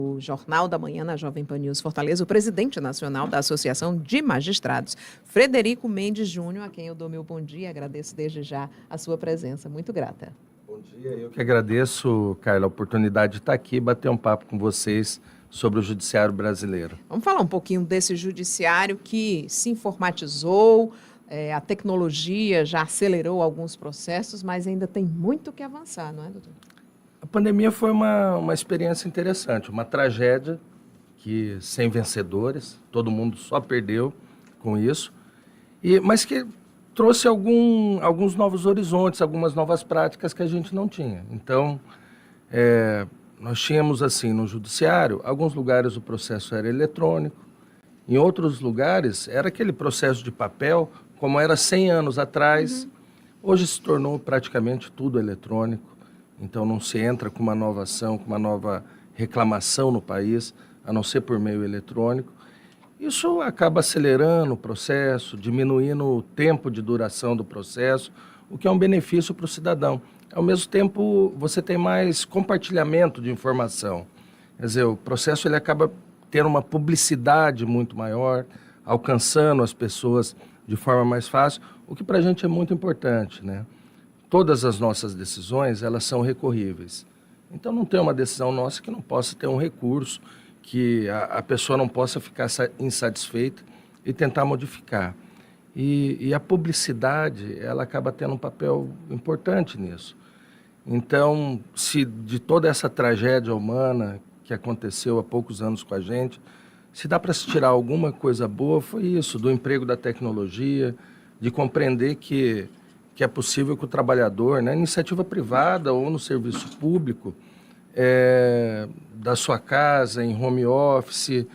O Jornal da Manhã na Jovem Pan News Fortaleza, o presidente nacional da Associação de Magistrados, Frederico Mendes Júnior, a quem eu dou meu bom dia, agradeço desde já a sua presença. Muito grata. Bom dia, eu que agradeço, Carla, a oportunidade de estar aqui e bater um papo com vocês sobre o judiciário brasileiro. Vamos falar um pouquinho desse judiciário que se informatizou, a tecnologia já acelerou alguns processos, mas ainda tem muito que avançar, não é, doutor? A pandemia foi uma experiência interessante, uma tragédia que sem vencedores, todo mundo só perdeu com isso, mas que trouxe alguns novos horizontes, algumas novas práticas que a gente não tinha. Então, nós tínhamos assim no judiciário, alguns lugares o processo era eletrônico, em outros lugares era aquele processo de papel, como era 100 anos atrás. Hoje se tornou praticamente tudo eletrônico. Então não se entra com uma nova ação, com uma nova reclamação no país, a não ser por meio eletrônico. Isso acaba acelerando o processo, diminuindo o tempo de duração do processo, o que é um benefício para o cidadão. Ao mesmo tempo, você tem mais compartilhamento de informação. Quer dizer, o processo ele acaba tendo uma publicidade muito maior, alcançando as pessoas de forma mais fácil, o que para a gente é muito importante, né? Todas as nossas decisões, elas são recorríveis. Então, não tem uma decisão nossa que não possa ter um recurso, que a pessoa não possa ficar insatisfeita e tentar modificar. E a publicidade, ela acaba tendo um papel importante nisso. Então, se de toda essa tragédia humana que aconteceu há poucos anos com a gente, se dá para se tirar alguma coisa boa, foi isso, do emprego da tecnologia, de compreender que é possível que o trabalhador, na iniciativa privada ou no serviço público, da sua casa, em home office,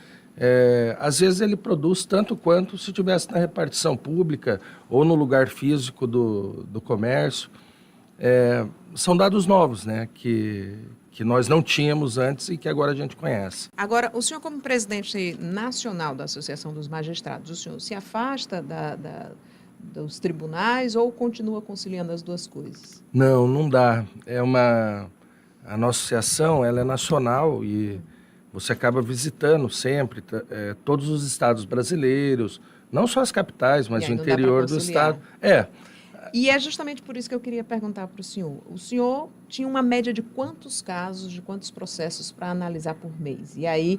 às vezes ele produz tanto quanto se estivesse na repartição pública ou no lugar físico do comércio. São dados novos, né, que nós não tínhamos antes e que agora a gente conhece. Agora, o senhor como presidente nacional da Associação dos Magistrados, o senhor se afasta dos tribunais ou continua conciliando as duas coisas? Não dá. A nossa associação ela é nacional e você acaba visitando sempre todos os estados brasileiros, não só as capitais, mas o interior do estado. E é justamente por isso que eu queria perguntar para o senhor. O senhor tinha uma média de quantos casos, de quantos processos para analisar por mês? E aí,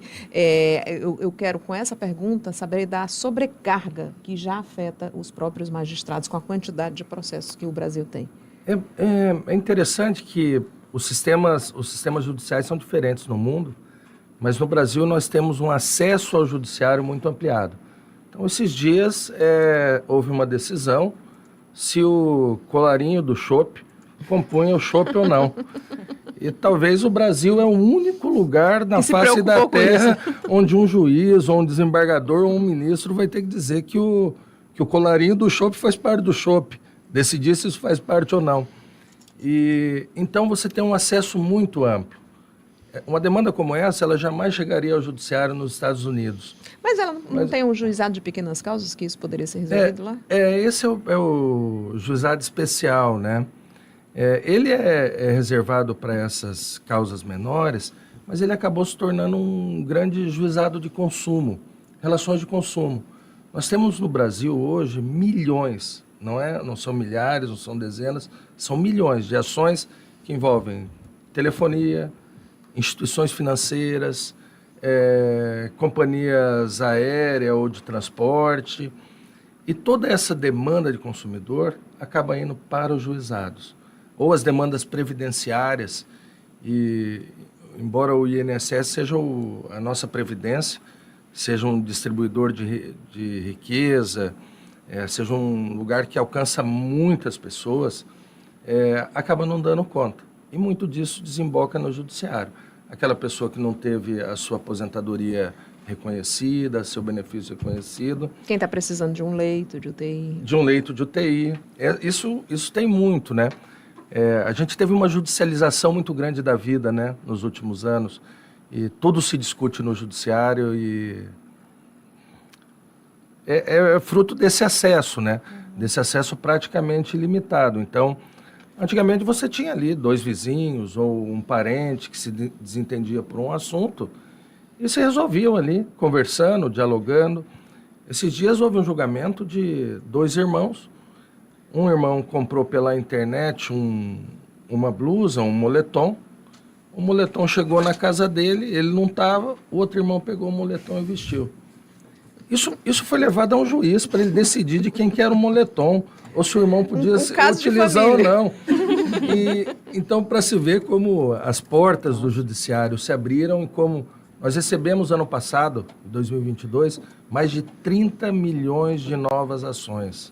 eu quero, com essa pergunta, saber da sobrecarga que já afeta os próprios magistrados com a quantidade de processos que o Brasil tem. É interessante que os sistemas judiciais são diferentes no mundo, mas no Brasil nós temos um acesso ao judiciário muito ampliado. Então, esses dias houve uma decisão se o colarinho do chopp compunha o chopp ou não. E talvez o Brasil é o único lugar na face da terra onde um juiz, ou um desembargador, ou um ministro vai ter que dizer que o colarinho do chopp faz parte do chopp, decidir se isso faz parte ou não. E então você tem um acesso muito amplo. Uma demanda como essa, ela jamais chegaria ao judiciário nos Estados Unidos. Mas ela não tem um juizado de pequenas causas que isso poderia ser resolvido lá? Esse é o juizado especial, né? Ele é reservado para essas causas menores, mas ele acabou se tornando um grande juizado de consumo, relações de consumo. Nós temos no Brasil hoje milhões, não são milhares, não são dezenas, são milhões de ações que envolvem telefonia, instituições financeiras, companhias aéreas ou de transporte, e toda essa demanda de consumidor acaba indo para os juizados, ou as demandas previdenciárias, e embora o INSS seja a nossa previdência, seja um distribuidor de riqueza, seja um lugar que alcança muitas pessoas, acaba não dando conta, e muito disso desemboca no judiciário. Aquela pessoa que não teve a sua aposentadoria reconhecida, seu benefício reconhecido. Quem está precisando de um leito de UTI. De um leito de UTI. Isso tem muito, né? A gente teve uma judicialização muito grande da vida, né, nos últimos anos. E tudo se discute no judiciário e é fruto desse acesso, né? Desse acesso praticamente ilimitado. Então, antigamente você tinha ali 2 vizinhos ou um parente que se desentendia por um assunto e se resolviam ali, conversando, dialogando. Esses dias houve um julgamento de 2 irmãos. Um irmão comprou pela internet uma blusa, um moletom. O moletom chegou na casa dele, ele não estava, o outro irmão pegou o moletom e vestiu. Isso foi levado a um juiz para ele decidir de quem que era o moletom, ou se o irmão podia utilizar ou não. Então, para se ver como as portas do judiciário se abriram e como nós recebemos ano passado, 2022, mais de 30 milhões de novas ações.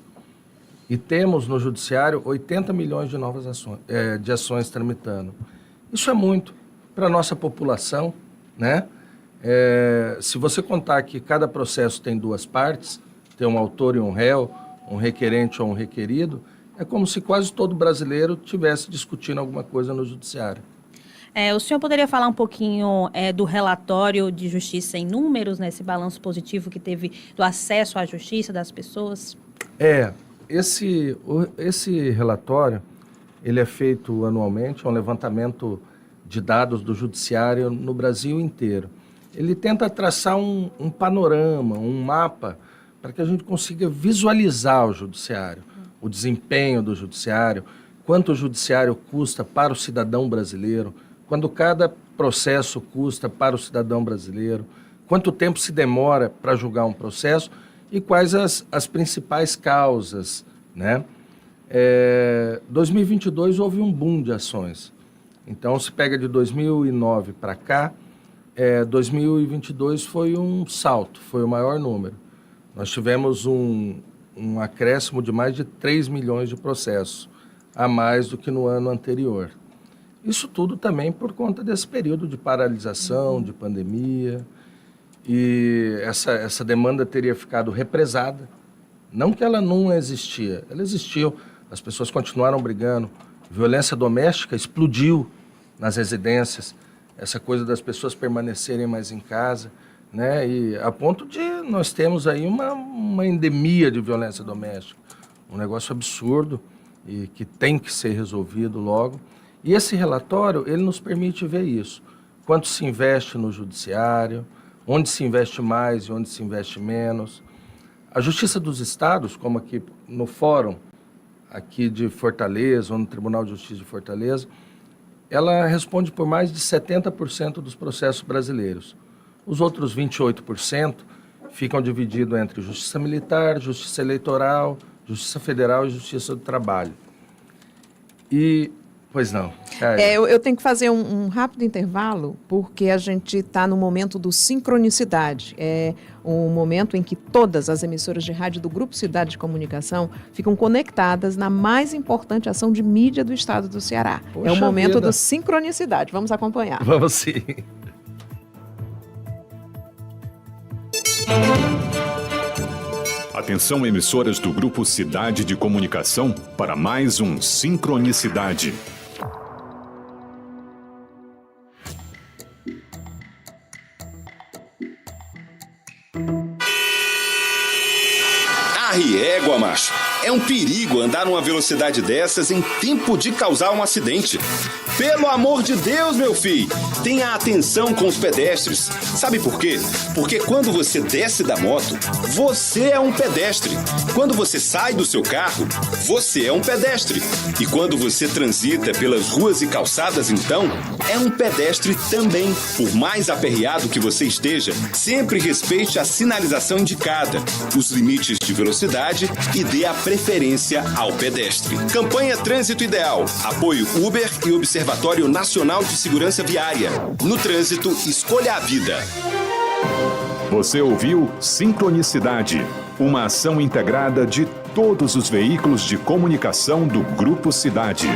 E temos no judiciário 80 milhões de novas ações, de ações tramitando. Isso é muito para a nossa população, né? Se você contar que cada processo tem 2 partes, tem um autor e um réu, um requerente ou um requerido, é como se quase todo brasileiro tivesse discutindo alguma coisa no judiciário. O senhor poderia falar um pouquinho do relatório de justiça em números, né, esse balanço positivo que teve do acesso à justiça das pessoas? Esse relatório, ele é feito anualmente, é um levantamento de dados do judiciário no Brasil inteiro. Ele tenta traçar um panorama, um mapa, para que a gente consiga visualizar o judiciário, o desempenho do judiciário, quanto o judiciário custa para o cidadão brasileiro, quanto cada processo custa para o cidadão brasileiro, quanto tempo se demora para julgar um processo e quais as principais causas, né? 2022 houve um boom de ações. Então, se pega de 2009 para cá, 2022 foi um salto, foi o maior número. Nós tivemos um acréscimo de mais de 3 milhões de processos, a mais do que no ano anterior. Isso tudo também por conta desse período de paralisação, de pandemia, e essa demanda teria ficado represada. Não que ela não existia, ela existiu, as pessoas continuaram brigando, violência doméstica explodiu nas residências, essa coisa das pessoas permanecerem mais em casa, né? E a ponto de nós temos aí uma endemia de violência doméstica, um negócio absurdo e que tem que ser resolvido logo. E esse relatório, ele nos permite ver isso. Quanto se investe no judiciário, onde se investe mais e onde se investe menos. A Justiça dos Estados, como aqui no Fórum, aqui de Fortaleza, ou no Tribunal de Justiça de Fortaleza, ela responde por mais de 70% dos processos brasileiros. Os outros 28% ficam divididos entre Justiça Militar, Justiça Eleitoral, Justiça Federal e Justiça do Trabalho. Pois não. Eu tenho que fazer um rápido intervalo, porque a gente está no momento do sincronicidade. É um momento em que todas as emissoras de rádio do Grupo Cidade de Comunicação ficam conectadas na mais importante ação de mídia do estado do Ceará. Poxa, é o momento vida. do sincronicidade. Vamos acompanhar. Vamos sim. Atenção, emissoras do Grupo Cidade de Comunicação, para mais um Sincronicidade. Égua, macho. É um perigo andar numa velocidade dessas em tempo de causar um acidente. Pelo amor de Deus, meu filho, tenha atenção com os pedestres. Sabe por quê? Porque quando você desce da moto, você é um pedestre. Quando você sai do seu carro, você é um pedestre. E quando você transita pelas ruas e calçadas, então, é um pedestre também. Por mais aperreado que você esteja, sempre respeite a sinalização indicada, os limites de velocidade e dê a preferência ao pedestre. Campanha Trânsito Ideal. Apoio Uber e Observatório Nacional de Segurança Viária. No trânsito, escolha a vida. Você ouviu Sincronicidade, uma ação integrada de todos os veículos de comunicação do Grupo Cidade.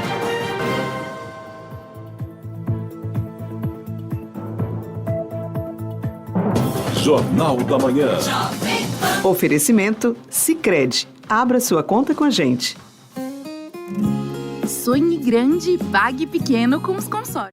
Jornal da Manhã. Oferecimento Sicredi. Abra sua conta com a gente. Sonhe grande, pague pequeno com os consórcios.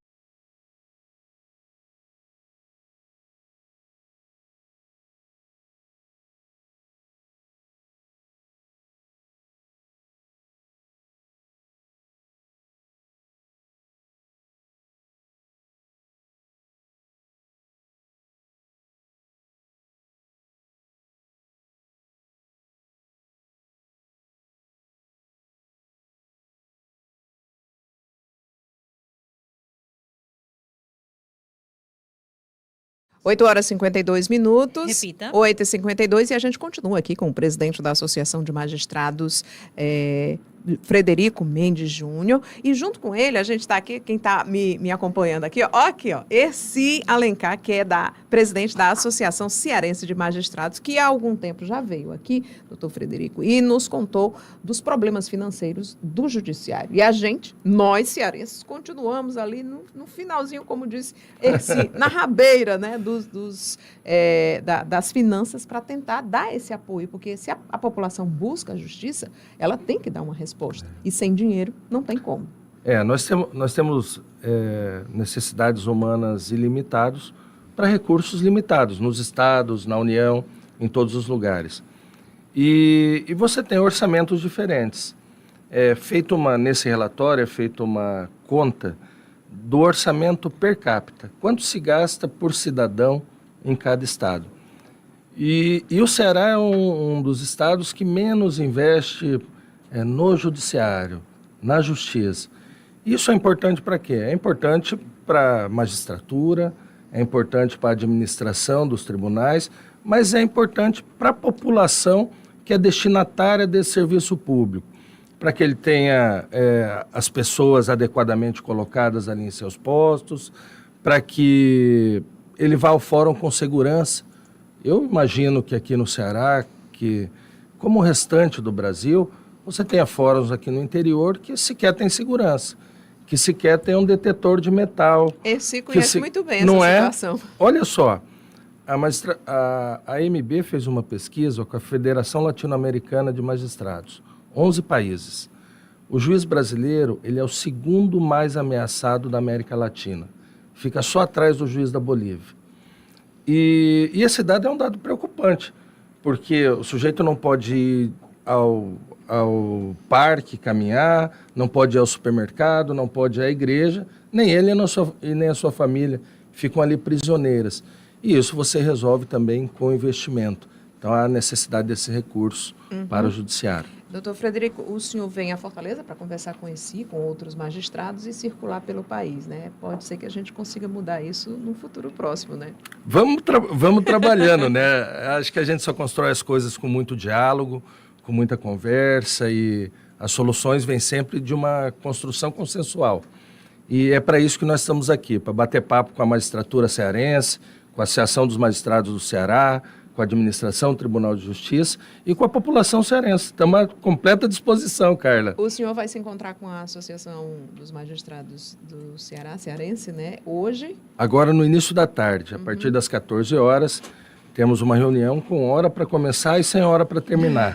8 horas e 52 minutos. Repita. 8h52 e a gente continua aqui com o presidente da Associação de Magistrados, Frederico Mendes Júnior. E junto com ele, a gente está aqui, quem está me acompanhando aqui, ó, Erci Alencar, que é presidente da Associação Cearense de Magistrados, que há algum tempo já veio aqui, doutor Frederico, e nos contou dos problemas financeiros do judiciário. E nós cearenses, continuamos ali no finalzinho, como disse Erci, na rabeira, né, das finanças para tentar dar esse apoio, porque se a população busca a justiça, ela tem que dar uma resposta. E sem dinheiro não tem como. Nós temos necessidades humanas ilimitadas para recursos limitados, nos estados, na União, em todos os lugares. E você tem orçamentos diferentes. Nesse relatório é feita uma conta do orçamento per capita. Quanto se gasta por cidadão em cada estado. E o Ceará é um dos estados que menos investe no judiciário, na justiça. Isso é importante para quê? É importante para a magistratura, é importante para a administração dos tribunais, mas é importante para a população que é destinatária desse serviço público, para que ele tenha as pessoas adequadamente colocadas ali em seus postos, para que ele vá ao fórum com segurança. Eu imagino que aqui no Ceará, que como o restante do Brasil, você tenha fóruns aqui no interior que sequer tem segurança, que sequer tem um detetor de metal. Esse conhece muito bem não essa situação. Olha só, a AMB fez uma pesquisa com a Federação Latino-Americana de Magistrados, 11 países. O juiz brasileiro, ele é o segundo mais ameaçado da América Latina. Fica só atrás do juiz da Bolívia. E esse dado é um dado preocupante, porque o sujeito não pode ir ao parque caminhar, não pode ir ao supermercado, não pode ir à igreja, nem ele e nem a sua família ficam ali prisioneiras. E isso você resolve também com investimento. Então, há necessidade desse recurso para o judiciário. Doutor Frederico, o senhor vem a Fortaleza para conversar com com outros magistrados e circular pelo país, né? Pode ser que a gente consiga mudar isso no futuro próximo, né? Vamos trabalhando, né? Acho que a gente só constrói as coisas com muito diálogo, com muita conversa, e as soluções vêm sempre de uma construção consensual. E é para isso que nós estamos aqui, para bater papo com a magistratura cearense, com a Associação dos Magistrados do Ceará, com a administração do Tribunal de Justiça e com a população cearense. Estamos à completa disposição, Carla. O senhor vai se encontrar com a Associação dos Magistrados do Ceará, cearense, né? Hoje? Agora, no início da tarde, a partir das 14 horas, temos uma reunião com hora para começar e sem hora para terminar.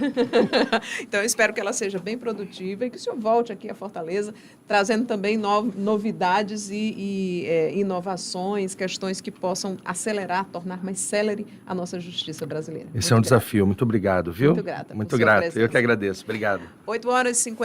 Então, eu espero que ela seja bem produtiva e que o senhor volte aqui a Fortaleza, trazendo também novidades e inovações, questões que possam acelerar, tornar mais célere a nossa justiça brasileira. Esse é um desafio. Muito obrigado, viu? Muito grata. Muito grato. Eu que agradeço. Obrigado. 8 horas e 50